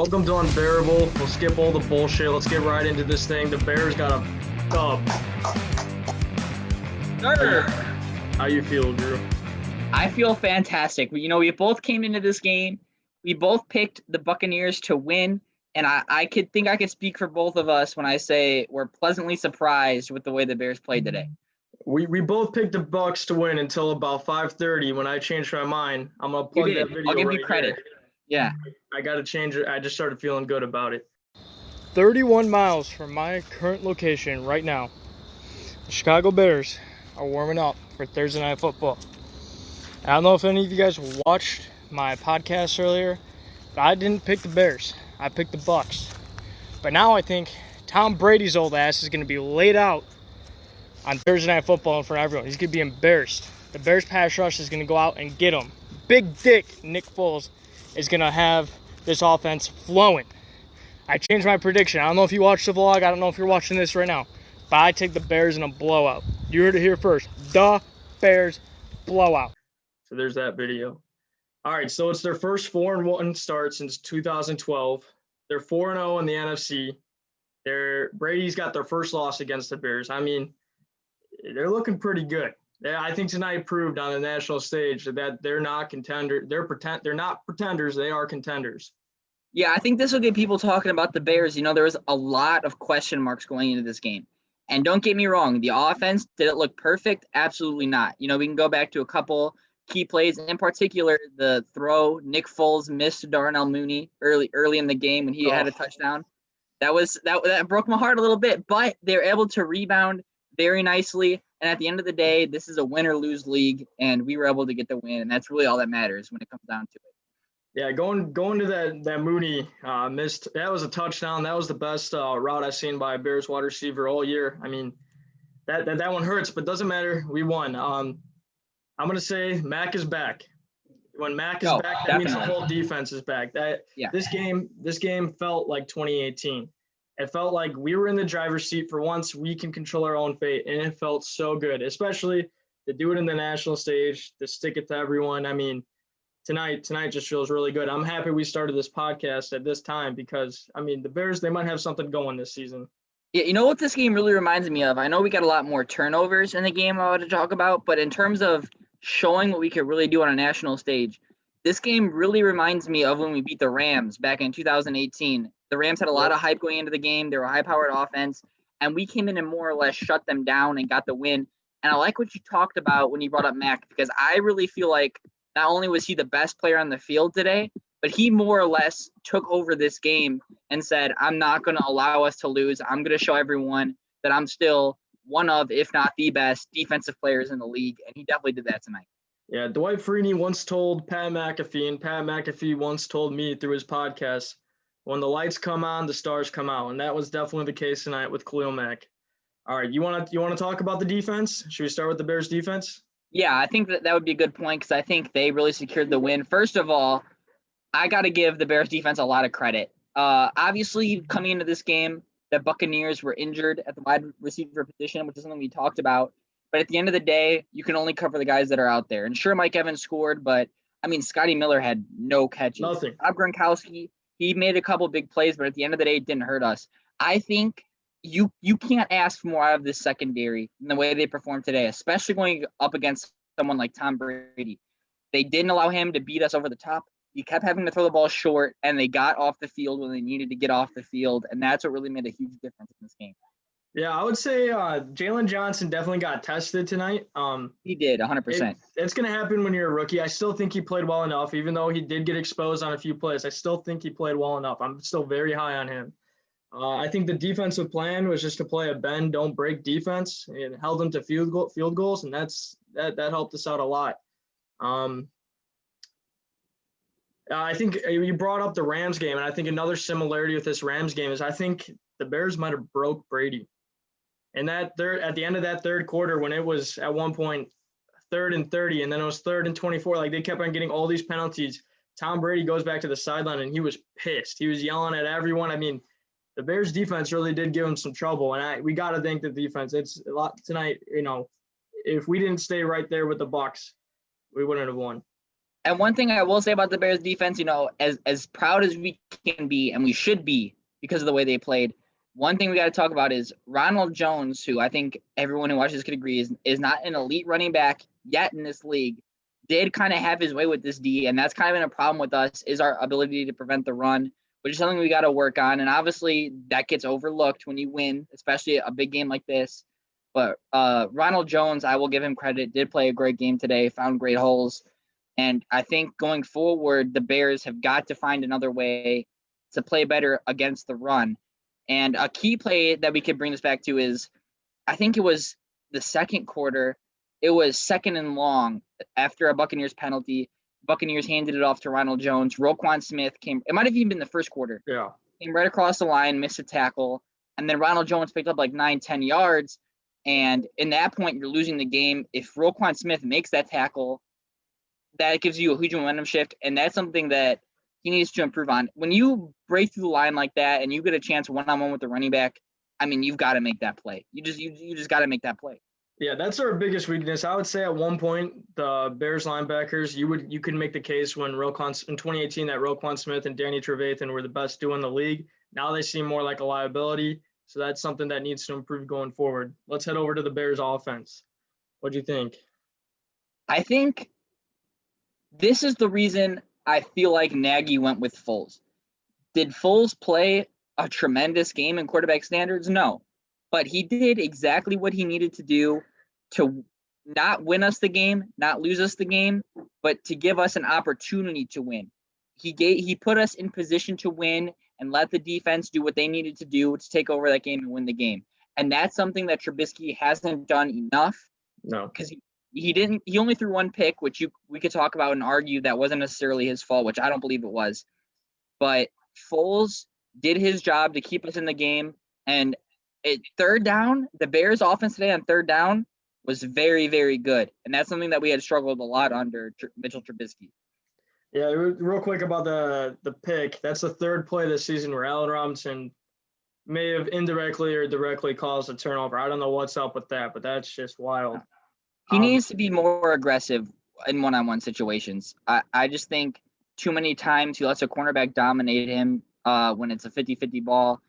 Welcome to Unbearable. We'll skip all the bullshit. Let's get right into this thing. The Bears got a dub. How you feel, Drew? I feel fantastic. We both came into this game. We both picked the Buccaneers to win, and I could speak for both of us when I say we're pleasantly surprised with the way the Bears played today. We both picked the Bucs to win until about 5:30 when I changed my mind. I'm gonna plug that video. I'll give right you credit. Here. Yeah. I gotta change it. I just started feeling good about it. 31 miles from my current location right now, the Chicago Bears are warming up for Thursday Night Football. I don't know if any of you guys watched my podcast earlier, but I didn't pick the Bears. I picked the Bucs. But now I think Tom Brady's old ass is going to be laid out on Thursday Night Football in front of everyone. He's going to be embarrassed. The Bears pass rush is going to go out and get him. Big dick Nick Foles is going to have this offense flowing. I changed my prediction. I don't know if you watched the vlog. I don't know if you're watching this right now. But I take the Bears in a blowout. You heard it here first. The Bears blowout. So there's that video. All right, so it's their first 4-1 start since 2012. They're 4-0 in the NFC. Brady's got their first loss against the Bears. I mean, they're looking pretty good. I think tonight proved on the national stage that they're not contenders. They're not pretenders. They are contenders. Yeah, I think this will get people talking about the Bears. There was a lot of question marks going into this game. And don't get me wrong, the offense, did it look perfect? Absolutely not. We can go back to a couple key plays, in particular the throw Nick Foles missed Darnell Mooney early in the game when he had a touchdown. That broke my heart a little bit, but they were able to rebound very nicely. And at the end of the day, this is a win or lose league, and we were able to get the win, and that's really all that matters when it comes down to it. Yeah, going to that Mooney missed. That was a touchdown. That was the best route I've seen by a Bears wide receiver all year. I mean, that one hurts, but doesn't matter. We won. I'm gonna say Mac is back. When Mac is back, that means the whole defense is back. This game felt like 2018. It felt like we were in the driver's seat for once. We can control our own fate, and it felt so good, especially to do it in the national stage, to stick it to everyone. I mean, tonight just feels really good. I'm happy we started this podcast at this time because, I mean, the Bears, they might have something going this season. Yeah, you know what this game really reminds me of? I know we got a lot more turnovers in the game I want to talk about, but in terms of showing what we could really do on a national stage, this game really reminds me of when we beat the Rams back in 2018. The Rams had a lot of hype going into the game. They were a high-powered offense, and we came in and more or less shut them down and got the win. And I like what you talked about when you brought up Mac, because I really feel like not only was he the best player on the field today, but he more or less took over this game and said, I'm not going to allow us to lose. I'm going to show everyone that I'm still one of, if not the best, defensive players in the league, and he definitely did that tonight. Yeah, Dwight Freeney once told Pat McAfee, and Pat McAfee once told me through his podcast, when the lights come on, the stars come out, and that was definitely the case tonight with Khalil Mack. All right, you want to talk about the defense? Should we start with the Bears defense? Yeah, I think that would be a good point because I think they really secured the win. First of all, I got to give the Bears defense a lot of credit. Obviously, coming into this game, the Buccaneers were injured at the wide receiver position, which is something we talked about. But at the end of the day, you can only cover the guys that are out there. And sure, Mike Evans scored, but, I mean, Scotty Miller had no catches. Nothing. Rob Gronkowski, he made a couple big plays, but at the end of the day, it didn't hurt us. I think you can't ask for more out of this secondary than the way they performed today, especially going up against someone like Tom Brady. They didn't allow him to beat us over the top. He kept having to throw the ball short, and they got off the field when they needed to get off the field, and that's what really made a huge difference in this game. Yeah, I would say Jalen Johnson definitely got tested tonight. He did, 100%. It's going to happen when you're a rookie. I still think he played well enough, even though he did get exposed on a few plays. I still think he played well enough. I'm still very high on him. I think the defensive plan was just to play a bend, don't break defense. It held them to field goals, and that helped us out a lot. I think you brought up the Rams game, and I think another similarity with this Rams game is I think the Bears might have broke Brady. And at the end of that third quarter, when it was at one point 3rd and 30, and then it was 3rd and 24, like they kept on getting all these penalties. Tom Brady goes back to the sideline, and he was pissed. He was yelling at everyone. I mean, the Bears defense really did give him some trouble, and we got to thank the defense. It's a lot tonight. If we didn't stay right there with the Bucs, we wouldn't have won. And one thing I will say about the Bears defense, as proud as we can be, and we should be because of the way they played, one thing we got to talk about is Ronald Jones, who I think everyone who watches could agree is not an elite running back yet in this league, did kind of have his way with this D, and that's kind of been a problem with us, is our ability to prevent the run, which is something we got to work on. And obviously that gets overlooked when you win, especially a big game like this. But Ronald Jones, I will give him credit, did play a great game today, found great holes. And I think going forward, the Bears have got to find another way to play better against the run. And a key play that we could bring this back to is, I think it was the second quarter. It was 2nd and long after a Buccaneers penalty. Buccaneers handed it off to Ronald Jones. Roquan Smith came. It might have even been the first quarter. Yeah. Came right across the line, missed a tackle. And then Ronald Jones picked up like 9-10 yards. And in that point, you're losing the game. If Roquan Smith makes that tackle, that gives you a huge momentum shift. And that's something that he needs to improve on. When you break through the line like that and you get a chance one-on-one with the running back, I mean, you've got to make that play. You just got to make that play. Yeah, that's our biggest weakness. I would say at one point, the Bears linebackers, you could make the case when in 2018 that Roquan Smith and Danny Trevathan were the best duo in the league. Now they seem more like a liability. So that's something that needs to improve going forward. Let's head over to the Bears offense. What do you think? I think this is the reason I feel like Nagy went with Foles. Did Foles play a tremendous game in quarterback standards? No. But he did exactly what he needed to do to not win us the game, not lose us the game, but to give us an opportunity to win. He put us in position to win and let the defense do what they needed to do to take over that game and win the game. And that's something that Trubisky hasn't done enough. No. Because he only threw one pick, which we could talk about and argue that wasn't necessarily his fault, which I don't believe it was. But Foles did his job to keep us in the game. And third down, the Bears offense today on third down was very, very good. And that's something that we had struggled a lot under Mitchell Trubisky. Yeah, real quick about the pick. That's the third play this season where Allen Robinson may have indirectly or directly caused a turnover. I don't know what's up with that, but that's just wild. He needs to be more aggressive in one-on-one situations. I just think too many times he lets a cornerback dominate him when it's a 50-50 ball.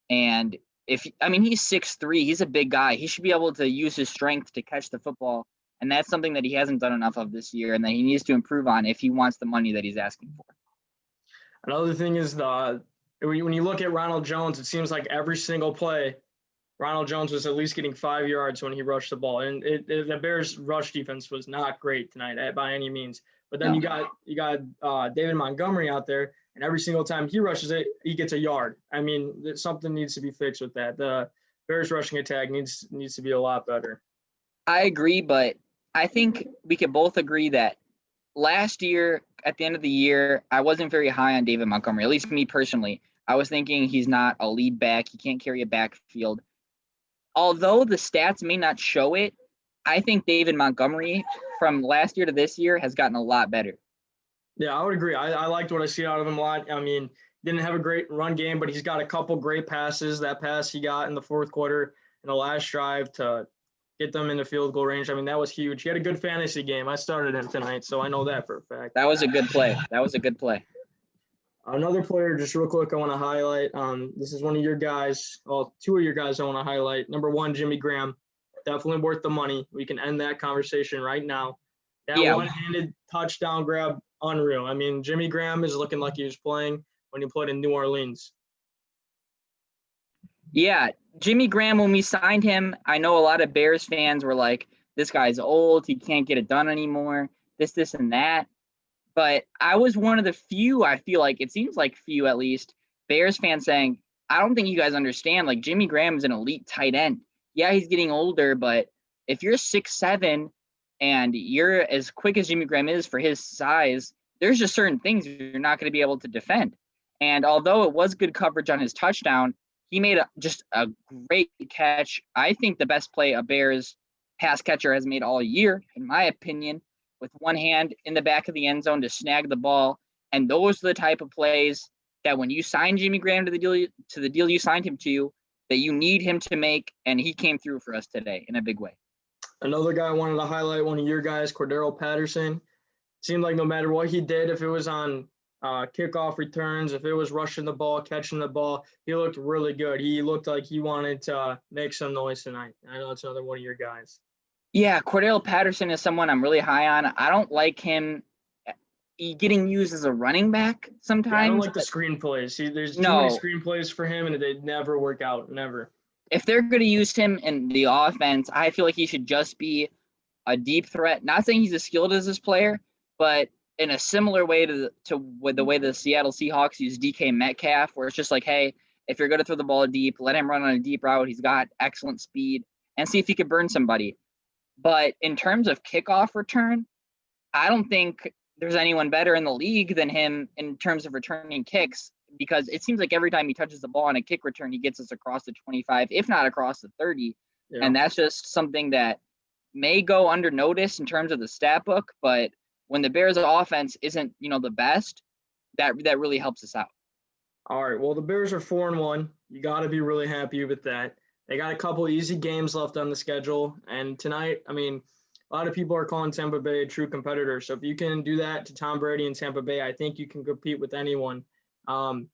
And he's 6'3", he's a big guy. He should be able to use his strength to catch the football. And that's something that he hasn't done enough of this year and that he needs to improve on if he wants the money that he's asking for. Another thing is when you look at Ronald Jones, it seems like every single play, Ronald Jones was at least getting 5 yards when he rushed the ball. And the Bears' rush defense was not great tonight by any means. But then you got David Montgomery out there, and every single time he rushes it, he gets a yard. I mean, something needs to be fixed with that. The Bears' rushing attack needs to be a lot better. I agree, but I think we could both agree that last year, at the end of the year, I wasn't very high on David Montgomery, at least me personally. I was thinking he's not a lead back. He can't carry a backfield. Although the stats may not show it, I think David Montgomery from last year to this year has gotten a lot better. Yeah, I would agree. I liked what I see out of him a lot. I mean, didn't have a great run game, but he's got a couple great passes. That pass he got in the fourth quarter in the last drive to get them in the field goal range. I mean, that was huge. He had a good fantasy game. I started him tonight, so I know that for a fact. That was a good play. Another player, just real quick, I want to highlight. This is one of your guys. Well, two of your guys I want to highlight. Number one, Jimmy Graham. Definitely worth the money. We can end that conversation right now. That one-handed touchdown grab, unreal. I mean, Jimmy Graham is looking like he was playing when he played in New Orleans. Yeah, Jimmy Graham, when we signed him, I know a lot of Bears fans were like, this guy's old. He can't get it done anymore. This, and that. But I was one of the few, I feel like, it seems like few at least, Bears fans saying, I don't think you guys understand. Like, Jimmy Graham is an elite tight end. Yeah, he's getting older, but if you're 6'7", and you're as quick as Jimmy Graham is for his size, there's just certain things you're not going to be able to defend. And although it was good coverage on his touchdown, he made just a great catch. I think the best play a Bears pass catcher has made all year, in my opinion, with one hand in the back of the end zone to snag the ball. And those are the type of plays that when you sign Jimmy Graham to the deal you signed him to, that you need him to make, and he came through for us today in a big way. Another guy I wanted to highlight, one of your guys, Cordero Patterson. seemed like no matter what he did, if it was on kickoff returns, if it was rushing the ball, catching the ball, he looked really good. He looked like he wanted to make some noise tonight. I know it's another one of your guys. Yeah, Cordell Patterson is someone I'm really high on. I don't like him getting used as a running back sometimes. Yeah, I don't like the screen plays. There's too many screen plays for him, and they never work out. Never. If they're going to use him in the offense, I feel like he should just be a deep threat. Not saying he's as skilled as this player, but in a similar way to the way the Seattle Seahawks use DK Metcalf, where it's just like, hey, if you're going to throw the ball deep, let him run on a deep route. He's got excellent speed, and see if he could burn somebody. But in terms of kickoff return, I don't think there's anyone better in the league than him in terms of returning kicks, because it seems like every time he touches the ball on a kick return, he gets us across the 25, if not across the 30. Yeah. And that's just something that may go under notice in terms of the stat book, but when the Bears offense isn't, the best, that really helps us out. All right. Well, the Bears are 4-1. You got to be really happy with that. They got a couple easy games left on the schedule. And tonight, a lot of people are calling Tampa Bay a true competitor. So if you can do that to Tom Brady and Tampa Bay, I think you can compete with anyone. What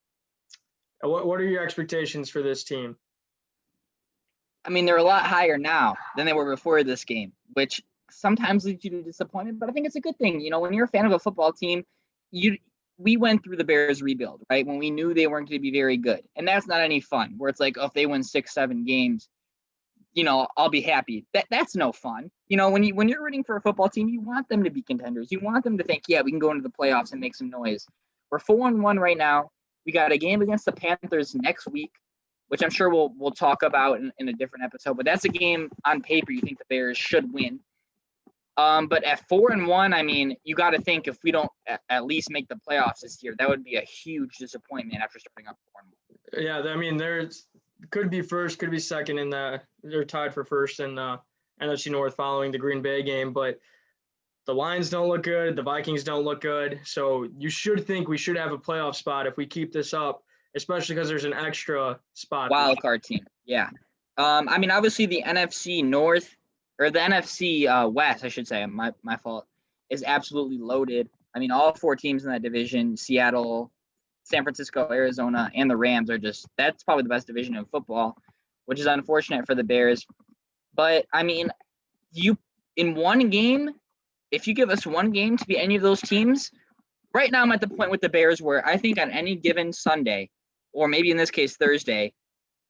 are your expectations for this team? They're a lot higher now than they were before this game, which sometimes leads you to disappointment, but I think it's a good thing. When you're a fan of a football team, we went through the Bears rebuild, right? When we knew they weren't going to be very good. And that's not any fun, where it's like, if they win 6-7 games, I'll be happy. That's no fun. When you're rooting for a football team, you want them to be contenders. You want them to think, yeah, we can go into the playoffs and make some noise. We're 4-1 right now. We got a game against the Panthers next week, which I'm sure we'll talk about in a different episode. But that's a game on paper you think the Bears should win. But at 4-1, you got to think if we don't at least make the playoffs this year, that would be a huge disappointment after starting off 4-1. Yeah, there's could be first, could be second in they're tied for first in NFC North following the Green Bay game, but the Lions don't look good, the Vikings don't look good, so you should think we should have a playoff spot if we keep this up, especially because there's an extra spot. Wild card team, yeah. Obviously the NFC North. Or the NFC West, I should say, my fault, is absolutely loaded. All 4 teams in that division, Seattle, San Francisco, Arizona, and the Rams that's probably the best division in football, which is unfortunate for the Bears. But, in one game, if you give us one game to be any of those teams, right now I'm at the point with the Bears where I think on any given Sunday, or maybe in this case Thursday,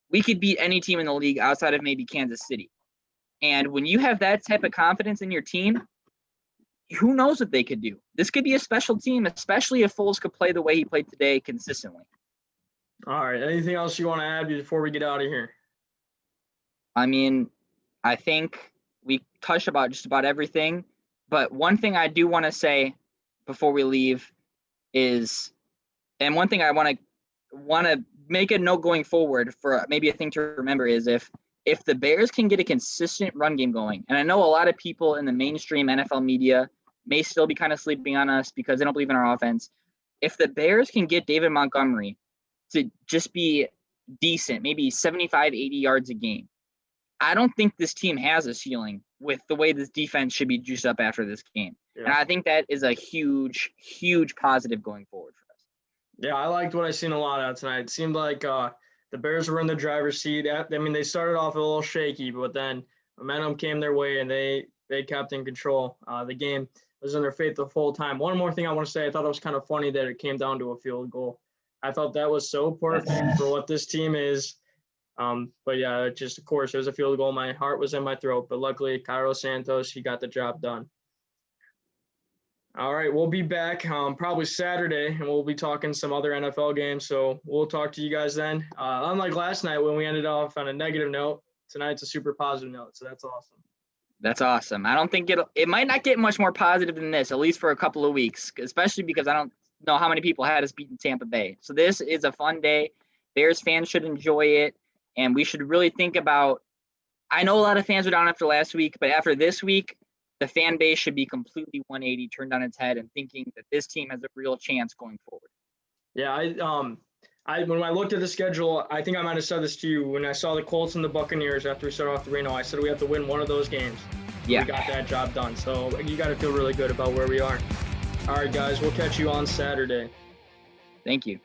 we could beat any team in the league outside of maybe Kansas City. And when you have that type of confidence in your team, who knows what they could do? This could be a special team, especially if Foles could play the way he played today consistently. All right. Anything else you want to add before we get out of here? I think we touched about just about everything. But one thing I do want to say before we leave is, and one thing I want to make a note going forward for maybe a thing to remember is if the Bears can get a consistent run game going, and I know a lot of people in the mainstream NFL media may still be kind of sleeping on us because they don't believe in our offense. If the Bears can get David Montgomery to just be decent, maybe 75, 80 yards a game, I don't think this team has a ceiling with the way this defense should be juiced up after this game. Yeah. And I think that is a huge, huge positive going forward for us. Yeah, I liked what I seen a lot of tonight. It seemed like the Bears were in the driver's seat. They started off a little shaky, but then momentum came their way, and they kept in control. The game was in their fate the whole time. One more thing I want to say, I thought it was kind of funny that it came down to a field goal. I thought that was so perfect for what this team is. But yeah, of course, it was a field goal. My heart was in my throat, but luckily, Cairo Santos, he got the job done. All right, we'll be back probably Saturday, and we'll be talking some other NFL games. So we'll talk to you guys then. Unlike last night when we ended off on a negative note, tonight's a super positive note. So that's awesome. That's awesome. I don't think it might not get much more positive than this, at least for a couple of weeks, especially because I don't know how many people had us beating Tampa Bay. So this is a fun day. Bears fans should enjoy it, and we should really think about. I know a lot of fans were down after last week, but after this week, the fan base should be completely 180, turned on its head, and thinking that this team has a real chance going forward. Yeah, when I looked at the schedule, I think I might have said this to you when I saw the Colts and the Buccaneers after we started off the Reno. I said we have to win one of those games. Yeah, we got that job done. So you got to feel really good about where we are. All right, guys, we'll catch you on Saturday. Thank you.